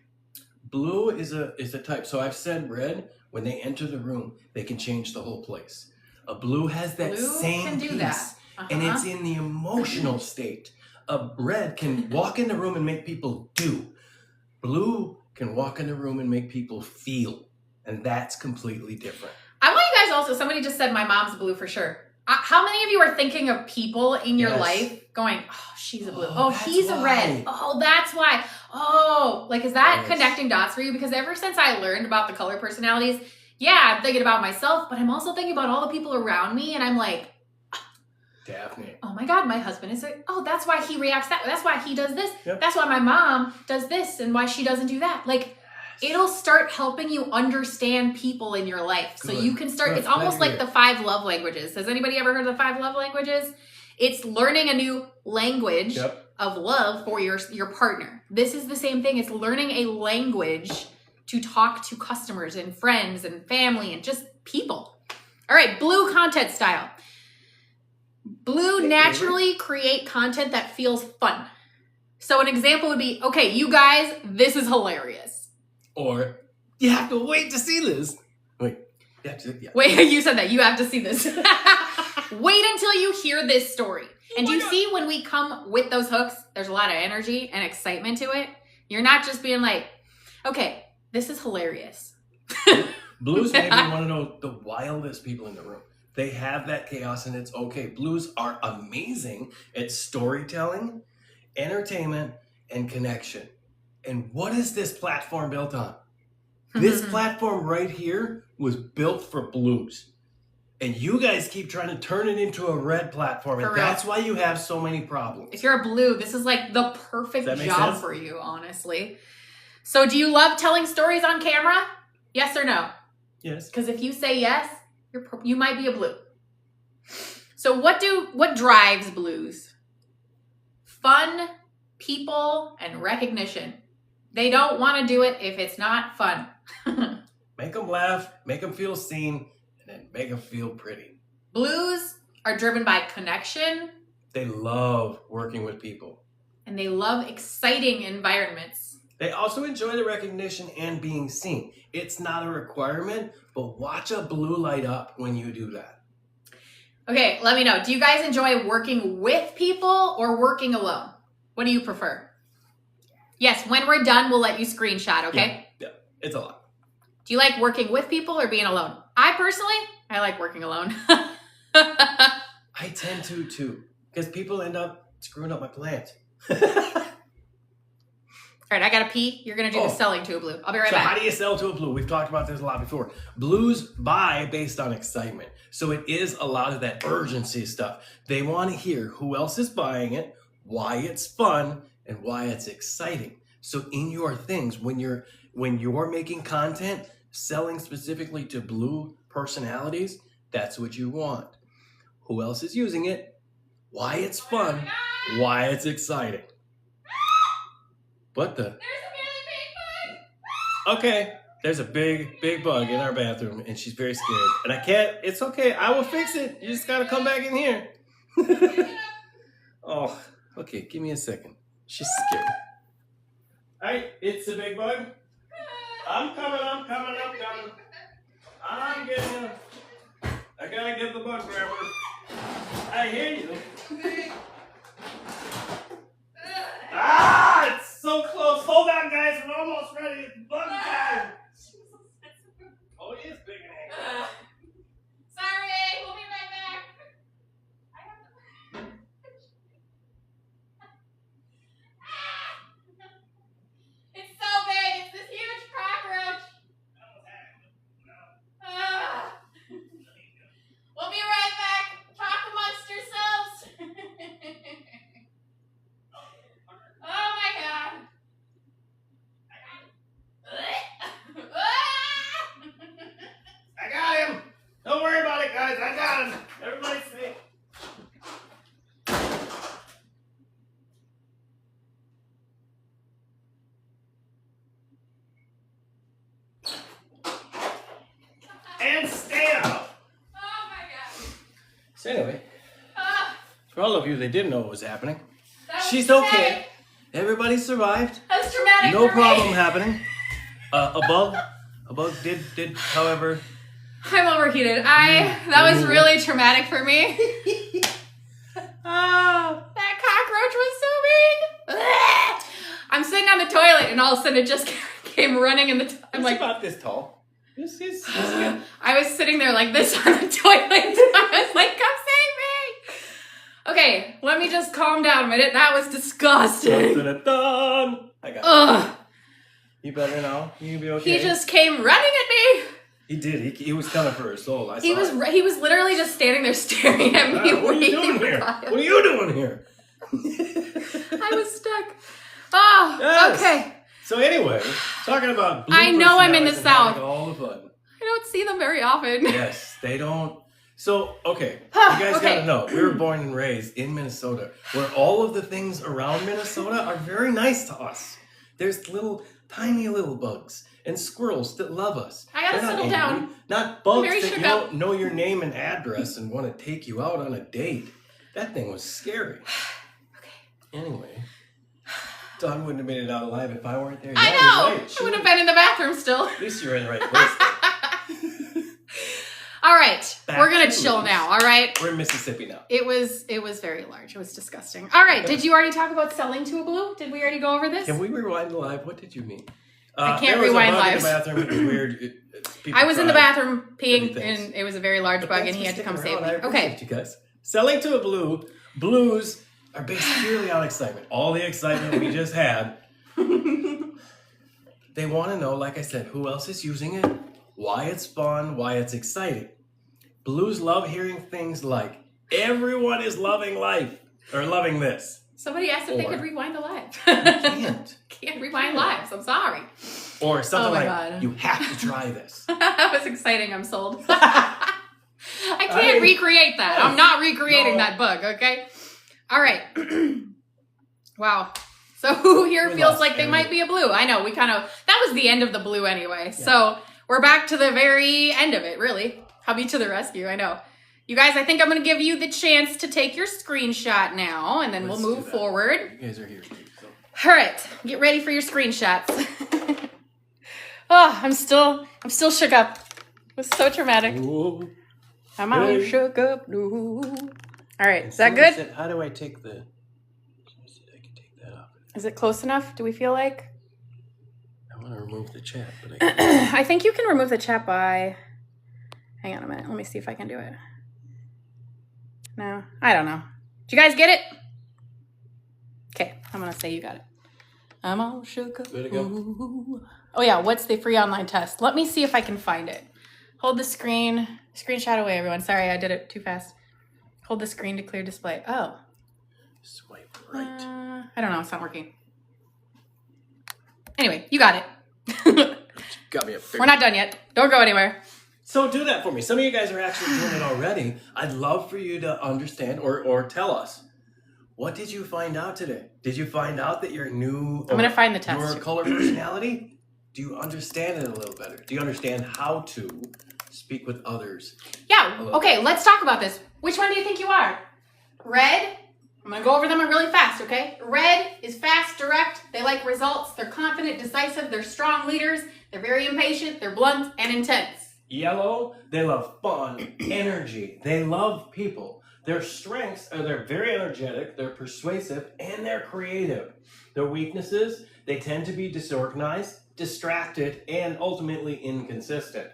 Blue is a type. So I've said red, when they enter the room, they can change the whole place. A blue has that same piece. And it's in the emotional state. A red can walk in the room and make people do. Blue can walk in the room and make people feel. And that's completely different. I want you guys also, somebody just said my mom's blue for sure. How many of you are thinking of people in your life going, oh, she's a blue. Oh, he's a red. Oh, that's why. Oh, like, is that connecting dots for you? Because ever since I learned about the color personalities, yeah, I'm thinking about myself, but I'm also thinking about all the people around me. And I'm like, Daphne. Oh my God, my husband is like, oh, that's why he reacts that way. That's why he does this. Yep. That's why my mom does this and why she doesn't do that. Like, it'll start helping you understand people in your life. So you can start, it's almost like the 5 love languages. Has anybody ever heard of the 5 love languages? It's learning a new language of love for your partner. This is the same thing. It's learning a language to talk to customers and friends and family and just people. All right, blue content style. Blue naturally create content that feels fun. So an example would be, okay, you guys, this is hilarious. Or, you have to wait to see this. Wait, Wait, you said that. You have to see this. Wait until you hear this story. And do you see when we come with those hooks, there's a lot of energy and excitement to it. You're not just being like, okay, this is hilarious. Blues may be one of the wildest people in the room. They have that chaos and it's okay. Blues are amazing at storytelling, entertainment, and connection. And what is this platform built on? This platform right here was built for blues. And you guys keep trying to turn it into a red platform. And For real. that's why you have so many problems. If you're a blue, this is like the perfect Does that make job sense? for you, honestly. So do you love telling stories on camera? Yes or no? Yes. Because if you say yes, you might be a blue. So what drives blues? Fun, people, and recognition. They don't want to do it if it's not fun. Make them laugh, make them feel seen, and then make them feel pretty. Blues are driven by connection, They love working with people. and they love exciting environments. They also enjoy the recognition and being seen. It's not a requirement, but watch a blue light up when you do that. Okay, let me know. Do you guys enjoy working with people or working alone? What do you prefer? Yes, when we're done, we'll let you screenshot, okay? Yeah, it's a lot. Do you like working with people or being alone? I like working alone. I tend to too, because people end up screwing up my plans. All right, I gotta pee. You're gonna do the selling to a blue. I'll be right So back. how do you sell to a blue? We've talked about this a lot before. Blues buy based on excitement. So it is a lot of that urgency stuff. They want to hear who else is buying it, why it's fun, and why it's exciting. So in your things, when you're making content, selling specifically to blue personalities, that's what you want. Who else is using it? Why it's fun, why it's exciting. What the? There's a really big bug! Okay, there's a big bug in our bathroom and she's very scared. And I can't, it's okay, I will fix it. You just gotta come back in here. Oh, okay, give me a second. She's scared. Alright, it's a big bug. I'm coming. I'm getting him. I gotta get the bug grabber. I hear you. Ah, it's so close. Hold on, guys. We're almost ready. It's bug time. Oh, it is big and angry. Sorry, we'll be right back. It's so big. It's this huge cockroach. We'll be right back. Talk amongst yourselves. Oh my god. I got him. Don't worry about it, guys. I got him. Everybody's safe. And stay out. Oh my god. So anyway, Ah, for all of you that didn't know what was happening, that was she's traumatic. okay. Everybody survived. That was traumatic. No for me. problem happening. A bug did, however. I'm overheated. That was really traumatic for me. Oh, that cockroach was so big. I'm sitting on the toilet and all of a sudden it just came running in the I'm It's like, about this tall. This is good. I was sitting there like this on the toilet. I was like, come save me. Okay, let me just calm down a minute. That was disgusting. Dun-dun-dun. I got it. Ugh. You better now. You be okay. He just came running at me. He did. He was coming for her soul. I saw He was it. he was literally just standing there staring at me. What are you doing here? What are you doing here? I was stuck. Oh, Yes. okay. So anyway, talking about blue I know I'm in the personalities and having South. all the fun. I don't see them very often. Yes, they don't. So, okay, you guys Okay. gotta know, we were born and raised in Minnesota, where all of the things around Minnesota are very nice to us. There's tiny little bugs and squirrels that love us. I gotta They're not settle down. angry, Not bugs very that shook you up. don't know your name and address and want to take you out on a date. That thing was scary. Okay. Anyway, Dawn wouldn't have made it out alive if I weren't there. I Yeah, know. you're right. She I would have would've- been in the bathroom still. At least you're in the right place. All right, Back we're gonna to chill it. now. All right. We're in Mississippi now. It was very large. It was disgusting. All right. Did you already talk about selling to a blue? Did we already go over this? Can we rewind live? What did you mean? I can't there was rewind a bug live. in the bathroom. It was weird. People I was in the cried. bathroom peeing, Many things. and it was a very large But bug, thanks and he for had to come sticking save me. around. I appreciate Okay. you guys. Selling to a blue. Blues are based purely on excitement. All the excitement we just had. They want to know, like I said, who else is using it, why it's fun, why it's exciting. Blues love hearing things like, everyone is loving life, or loving this. Somebody asked if they Or- could rewind the live. Can't. Can't rewind lives. I'm sorry. Or something Oh my like, God. you have to try this. That was exciting. I'm sold. I can't recreate that. I'm not recreating that bug, okay? All right. Wow. So who here We feels lost like they everyone. might be a blue? I know, that was the end of the blue anyway. So we're back to the very end of it, really. Hubby to the rescue, I know. You guys, I think I'm going to give you the chance to take your screenshot now, and then Let's we'll do move that. forward. You guys are here, too. So. All right, get ready for your screenshots. Oh, I'm still shook up. It was so traumatic. Ooh. I'm all Hey. shook up. Ooh. All right, And is that somebody good? said, how do I take the... Somebody said I can take that off. Is it close enough? Do we feel like? I want to remove the chat, but I can't. I think you can remove the chat by. Hang on a minute. Let me see if I can do it. No, I don't know. Do you guys get it? Okay, I'm gonna say you got it. I'm all shook up. Way to go. Ooh. Oh yeah, what's the free online test? Let me see if I can find it. Hold the screenshot away, everyone. Sorry, I did it too fast. Hold the screen to clear display. Oh. Swipe right. I don't know. It's not working. Anyway, you got it. Got me a We're not done yet. Don't go anywhere. So do that for me. Some of you guys are actually doing it already. I'd love for you to understand or tell us. What did you find out today? Did you find out that your new... I'm gonna find the test. Your color personality? Do you understand it a little better? Do you understand how to speak with others? Yeah. Okay, let's talk about this. Which one do you think you are? Red. I'm going to go over them really fast, okay? Red is fast, direct. They like results. They're confident, decisive. They're strong leaders. They're very impatient. They're blunt and intense. Yellow, they love fun, energy. They love people. Their strengths are they're very energetic, they're persuasive, and they're creative. Their weaknesses, they tend to be disorganized, distracted, and ultimately inconsistent.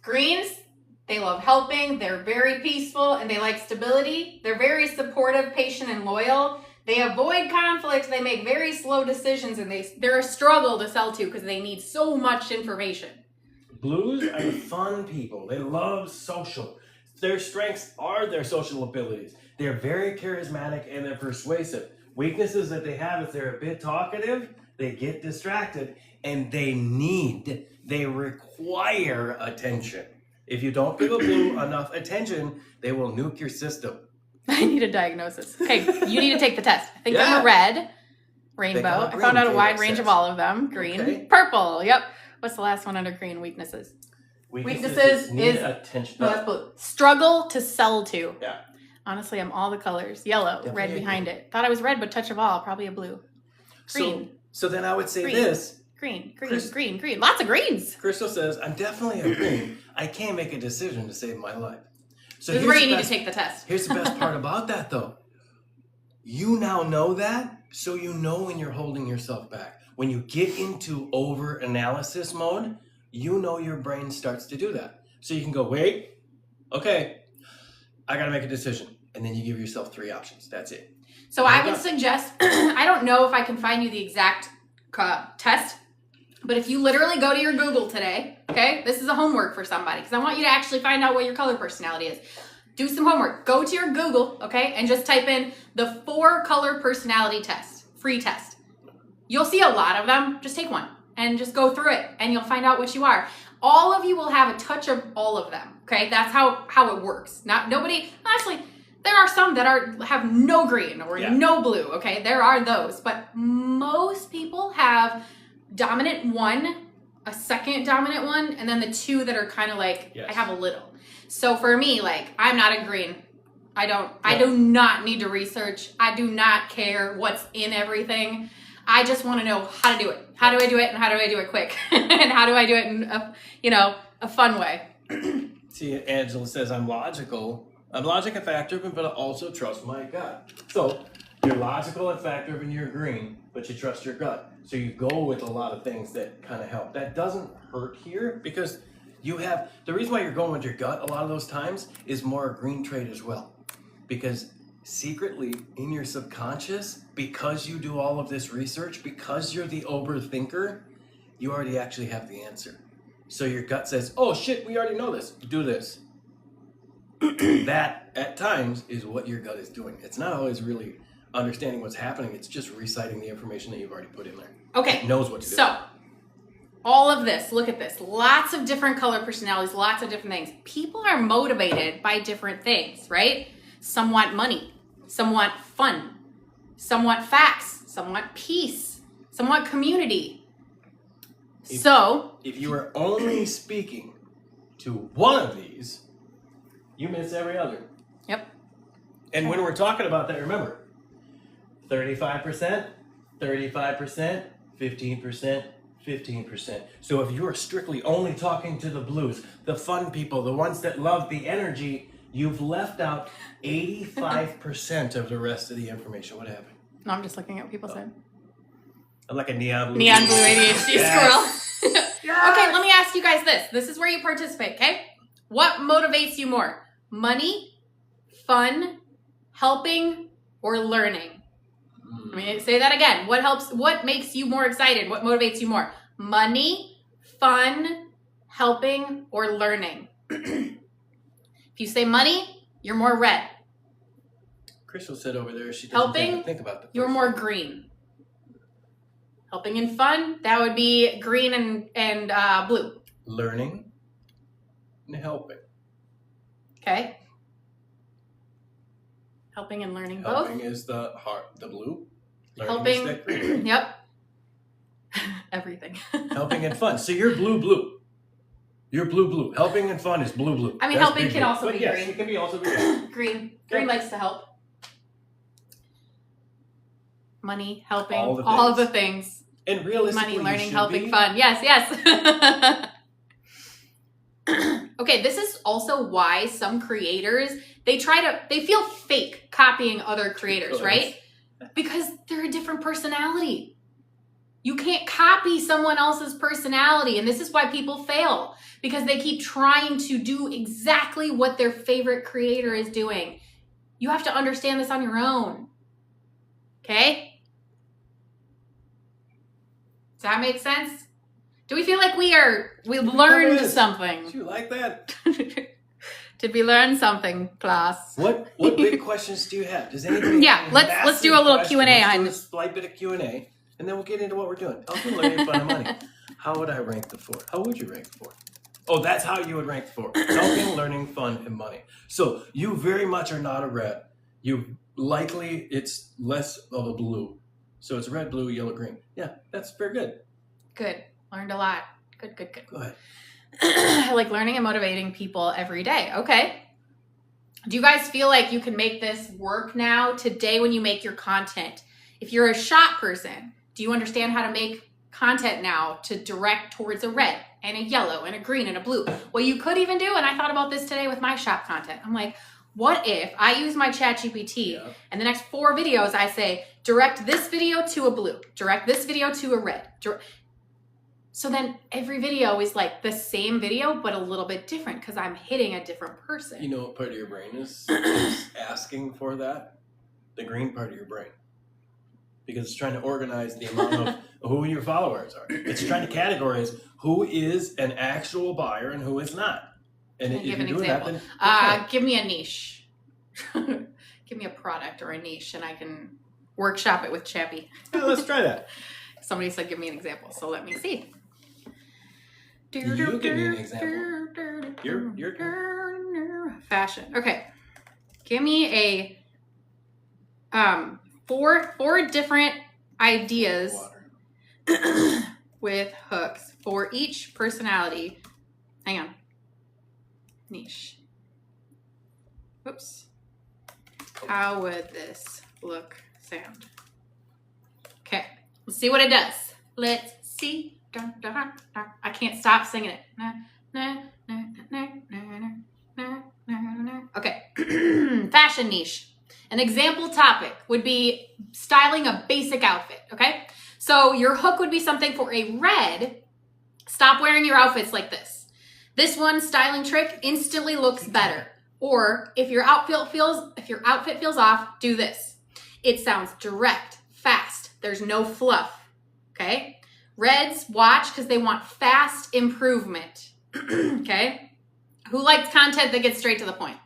Greens, they love helping. They're very peaceful and they like stability. They're very supportive, patient, and loyal. They avoid conflict. They make very slow decisions, and they're a struggle to sell to because they need so much information. Blues are the fun people. They love social. Their strengths are their social abilities. They're very charismatic and they're persuasive. Weaknesses that they have is they're a bit talkative, they get distracted, and they require attention. If you don't give a blue enough attention, they will nuke your system. I need a diagnosis. Okay, you need to take the test. I think Yeah. I'm a red. Rainbow. got a I green, found out a Jada wide range says. of all of them. Green. Okay. Purple. Yep. What's the last one under green? Weaknesses. Weaknesses need is- attention. No, that's blue. Struggle to sell to. Yeah. Honestly, I'm all the colors. Yellow, Definitely red agree. behind it. Thought I was red, but touch of all. Probably a blue. Green. So then I would say Green. this. Green. Chris- Green. Lots of greens. Crystal says, I'm definitely a green. I can't make a decision to save my life. So This is here's where the you need best- to take the test. Here's the best part about that, though. You now know that, so you know when you're holding yourself back. When you get into over-analysis mode, you know your brain starts to do that. So you can go, wait, okay, I gotta make a decision. And then you give yourself 3 options. That's it. So I would suggest, I don't know if I can find you the exact test, but if you literally go to your Google today, okay, this is a homework for somebody, because I want you to actually find out what your color personality is. Do some homework. Go to your Google, okay, and just type in the 4 color personality test, free test. You'll see a lot of them. Just take one and just go through it, and you'll find out what you are. All of you will have a touch of all of them, okay? That's how it works. Actually, there are some that have no green or no blue, okay? There are those, but most people have dominant 1, a second dominant 1, and then the 2 that are kind of like, I have a little. So for me, like, I'm not a green. I do not need to research. I do not care what's in everything. I just want to know how to do it. How do I do it, and how do I do it quick? And how do I do it in a fun way? See, Angela says, I'm logical. I'm logic and fact-driven, but I also trust my gut. So you're logical and fact-driven, you're green, but you trust your gut. So you go with a lot of things that kind of help. That doesn't hurt here because the reason why you're going with your gut a lot of those times is more a green trait as well. Because secretly in your subconscious, because you do all of this research, because you're the overthinker, you already actually have the answer. So your gut says, oh shit, we already know this. Do this. that at times is what your gut is doing. It's not always really understanding what's happening. It's just reciting the information that you've already put in there. Okay. It knows what to do. So, all of this, look at this. Lots of different color personalities, lots of different things. People are motivated by different things, right? Some want money. Some want fun. Some want facts. Some want peace. Some want community. If you are only speaking to one of these, you miss every other. Yep. And when we're talking about that, remember, 35%, 35%, 15%, 15%. So if you are strictly only talking to the blues, the fun people, the ones that love the energy, you've left out 85% of the rest of the information. What happened? No, I'm just looking at what people said. I'm like a neon blue. Neon blue ADHD squirrel. Yes. Okay, let me ask you guys this. This is where you participate, okay? What motivates you more? Money, fun, helping, or learning? Let me say that again. What makes you more excited? What motivates you more? Money, fun, helping, or learning? If you say money, you're more red. Crystal said over there she doesn't Helping, think about the you're first more one. green. Helping and fun, that would be green and blue. Learning and helping. Okay. Helping and learning both. Helping is the blue. Learning Helping. is that green. Yep. Everything. Helping and fun. So you're blue. You're blue. Helping and fun is blue. I mean, That's helping big can blue. also But be yes, green. it can be also be green. Green Yeah. likes to help. Money, helping, All the all of the things. And realistically, Money, learning, you should helping, be. fun. Yes. Okay, this is also why some creators, they feel fake copying other creators, right? Because they're a different personality. You can't copy someone else's personality. And this is why people fail, because they keep trying to do exactly what their favorite creator is doing. You have to understand this on your own. Okay? Does that make sense? Do we feel like we learned something? Do you like that? Did we learn something, class? What big questions do you have? Does anybody? Yeah, have let's do a massive little questions? Q&A Let's on do a this. slight bit of Q&A, and then we'll get into what we're doing. Helping, learning, fun, and money. How would I rank the four? How would you rank the four? Oh, that's how you would rank the four. Helping, learning, fun, and money. So you very much are not a red. It's less of a blue. So it's red, blue, yellow, green. Yeah, that's very good. Good. Learned a lot. Good. Go ahead. I like learning and motivating people every day. Okay. Do you guys feel like you can make this work now, today, when you make your content? If you're a shop person, do you understand how to make content now to direct towards a red and a yellow and a green and a blue? What you could even do, and I thought about this today with my shop content. I'm like, what if I use my ChatGPT and the next 4 videos I say, direct this video to a blue, direct this video to a red. So then every video is like the same video, but a little bit different because I'm hitting a different person. You know what part of your brain is asking for that? The green part of your brain. Because it's trying to organize the amount of who your followers are. It's trying to categorize who is an actual buyer and who is not. And if Give you're an doing example. that, then Give me a niche. Give me a product or a niche and I can workshop it with Chappie. yeah, let's try that. Somebody said give me an example, so let me see. You give me an example. You're Fashion. Okay. Give me a four different ideas with hooks for each personality. Hang on. Niche. Oops. How would this sound? Okay. Let's see what it does. Let's see. Dun, dun, dun, dun. I can't stop singing it. Na, na, na, na, na, na, na, na. Okay. Fashion niche. An example topic would be styling a basic outfit. Okay. So your hook would be something for a red. Stop wearing your outfits like this. This one styling trick instantly looks better. Or if your outfit feels off, do this. It sounds direct, fast. There's no fluff. Okay. Reds watch because they want fast improvement. Okay. Who likes content that gets straight to the point?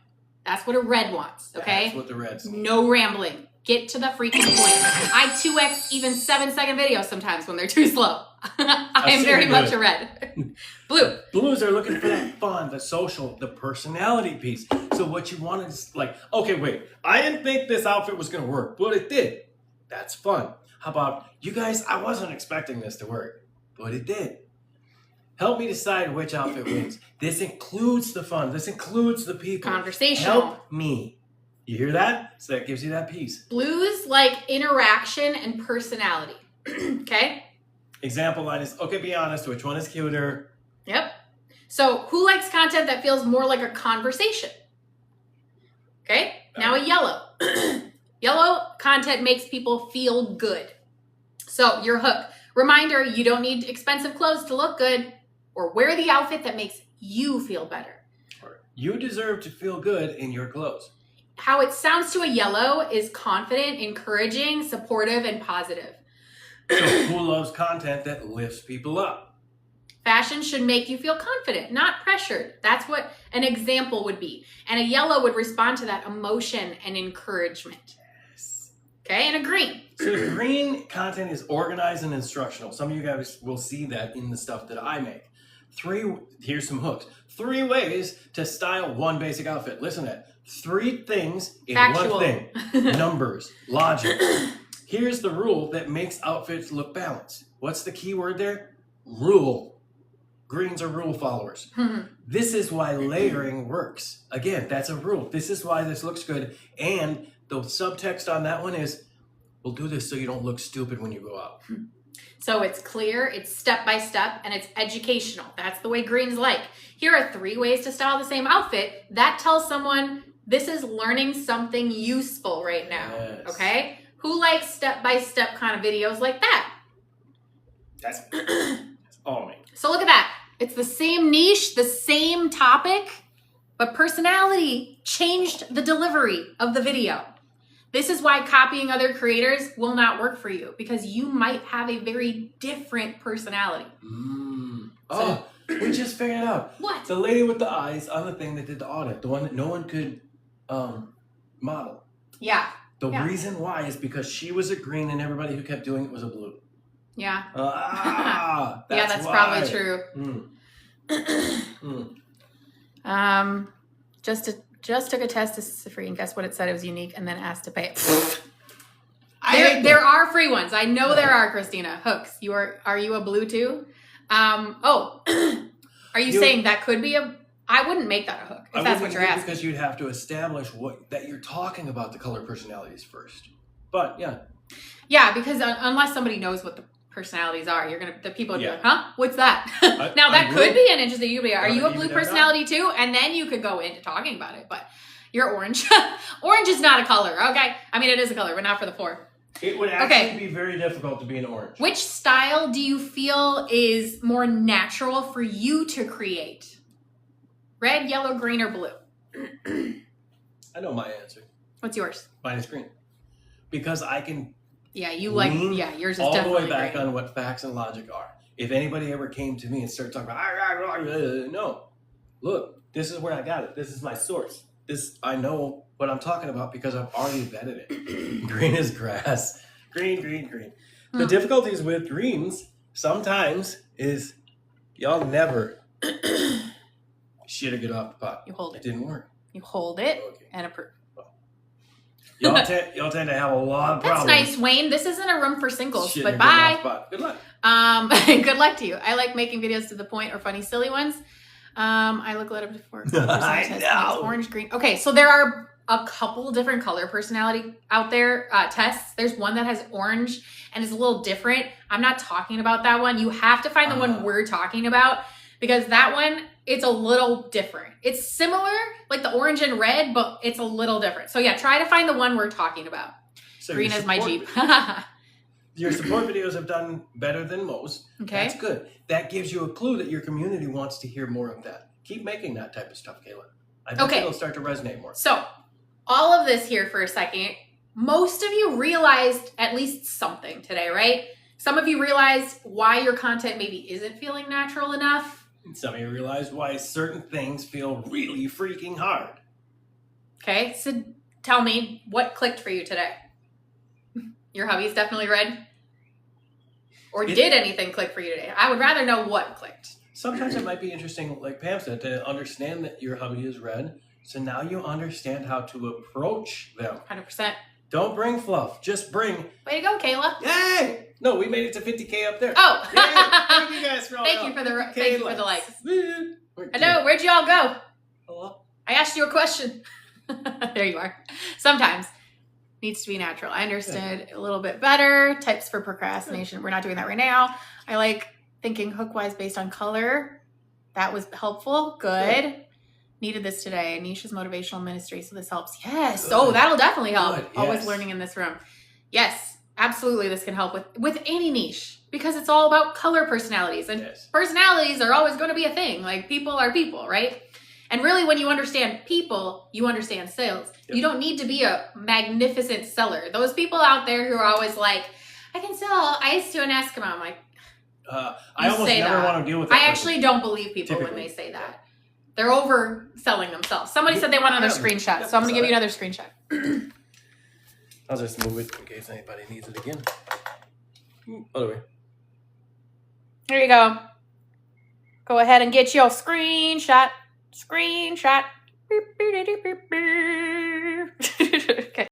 That's what a red wants, okay? That's what the reds need. No rambling. Get to the freaking point. I 2x even 7-second videos sometimes when they're too slow. I am very much a red. Blue. Blues are looking for that fun, the social, the personality piece. So what you want is like, okay, wait, I didn't think this outfit was going to work, but it did. That's fun. How about, you guys, I wasn't expecting this to work, but it did. Help me decide which outfit wins. This includes the fun. This includes the people. Conversational. Help me. You hear that? So that gives you that piece. Blues like interaction and personality. Okay? Example line is, okay, be honest, which one is cuter? Yep. So who likes content that feels more like a conversation? Okay? Now a yellow. Yellow content makes people feel good. So your hook. Reminder, you don't need expensive clothes to look good, or wear the outfit that makes you feel better. You deserve to feel good in your clothes. How it sounds to a yellow is confident, encouraging, supportive, and positive. So who loves content that lifts people up? Fashion should make you feel confident, not pressured. That's what an example would be. And a yellow would respond to that emotion and encouragement. Yes. Okay, and a green. So green content is organized and instructional. Some of you guys will see that in the stuff that I make. Here's some hooks. 3 ways to style one basic outfit. Listen to that. 3 things in Factual. one thing. Numbers, logic. Here's the rule that makes outfits look balanced. What's the key word there? Rule. Greens are rule followers. This is why layering works. Again, that's a rule. This is why this looks good. And the subtext on that one is, we'll do this so you don't look stupid when you go out. So it's clear, it's step by step, and it's educational. That's the way green's like. Here are 3 ways to style the same outfit. That tells someone this is learning something useful right now. Yes. Okay? Who likes step by step kind of videos like that? That's all me. So look at that. It's the same niche, the same topic, but personality changed the delivery of the video. This is why copying other creators will not work for you, because you might have a very different personality. Oh, we just figured it out. What? The lady with the eyes on the thing that did the audit, the one that no one could model. Yeah. The Yeah. reason why is because she was a green and everybody who kept doing it was a blue. Yeah. That's That's why. probably true. Just took a test. This is free, and guess what? It said it was unique, and then asked to pay it. There are free ones. I know there are, Christina. Hooks. Are you a blue too? Are you saying that could be a? I wouldn't make that a hook if that's what you're asking. Because you'd have to establish that you're talking about the color personalities first. But yeah. Yeah, because unless somebody knows what the personalities are, the people would be like, huh? What's that? Now that I'm could blue. be an interesting. You'd be, are you a You blue never know. personality too? And then you could go into talking about it. But you're orange. Orange is not a color. Okay, I mean it is a color, but not for the 4. It would actually be very difficult to be an orange. Which style do you feel is more natural for you to create? Red, yellow, green, or blue? I know my answer. What's yours? Mine is green. Because I can Yeah, yours is all the definitely way back green. on what facts and logic are. If anybody ever came to me and started talking about, no, look, this is where I got it. This is my source. I know what I'm talking about because I've already vetted it. Green is grass. Green. The difficulties with greens sometimes is y'all never shit or get off the pot. You hold It it. didn't work. You hold it Okay. and approve. Y'all tend to have a lot of That's problems. nice, Wayne. This isn't a room for singles, Shit but or getting bye. off the pot. Good luck. Good luck to you. I like making videos to the point or funny, silly ones. I look at it before. I know. Orange, green. Okay, so there are a couple different color personality out there tests. There's one that has orange and is a little different. I'm not talking about that one. You have to find the one we're talking about because that one, it's a little different. It's similar, like the orange and red, but it's a little different. So yeah, try to find the one we're talking about. So Green your is my support- Jeep. Your support videos have done better than most. Okay. That's good. That gives you a clue that your community wants to hear more of that. Keep making that type of stuff, Kayla. I think Okay. it'll start to resonate more. So, all of this here for a second, most of you realized at least something today, right? Some of you realized why your content maybe isn't feeling natural enough. And some of you realize why certain things feel really freaking hard. Okay, so tell me what clicked for you today. Your hubby's definitely red. Or did anything click for you today? I would rather know what clicked. Sometimes it might be interesting, like Pam said, to understand that your hubby is red. So now you understand how to approach them. 100%. Don't bring fluff. Just bring. Way to go, Kayla. Yay! No, we made it to 50K up there. Oh. Yay! Thank you guys for all Thank you for the likes. Hello, where'd you all go? Hello? I asked you a question. There you are. Sometimes needs to be natural. I understood a little bit better. Types for procrastination. We're not doing that right now. I like thinking hook-wise based on color. That was helpful. Good. Needed this today. Nisha's motivational ministry, so this helps. Yes. Good. Oh, that'll definitely help. Good. Always Yes. learning in this room. Yes, absolutely. This can help with any niche because it's all about color personalities, and personalities are always going to be a thing. Like people are people, right? And really, when you understand people, you understand sales. Yep. You don't need to be a magnificent seller. Those people out there who are always like, I can sell ice to an Eskimo. I'm like, I almost never want to deal with that. I actually don't believe people when they say that. They're overselling themselves. Somebody said they want another screenshot, so I'm going to give you another screenshot. I'll just move it in case anybody needs it again. Other way. Here you go. Go ahead and get your screenshot. Screenshot. Okay.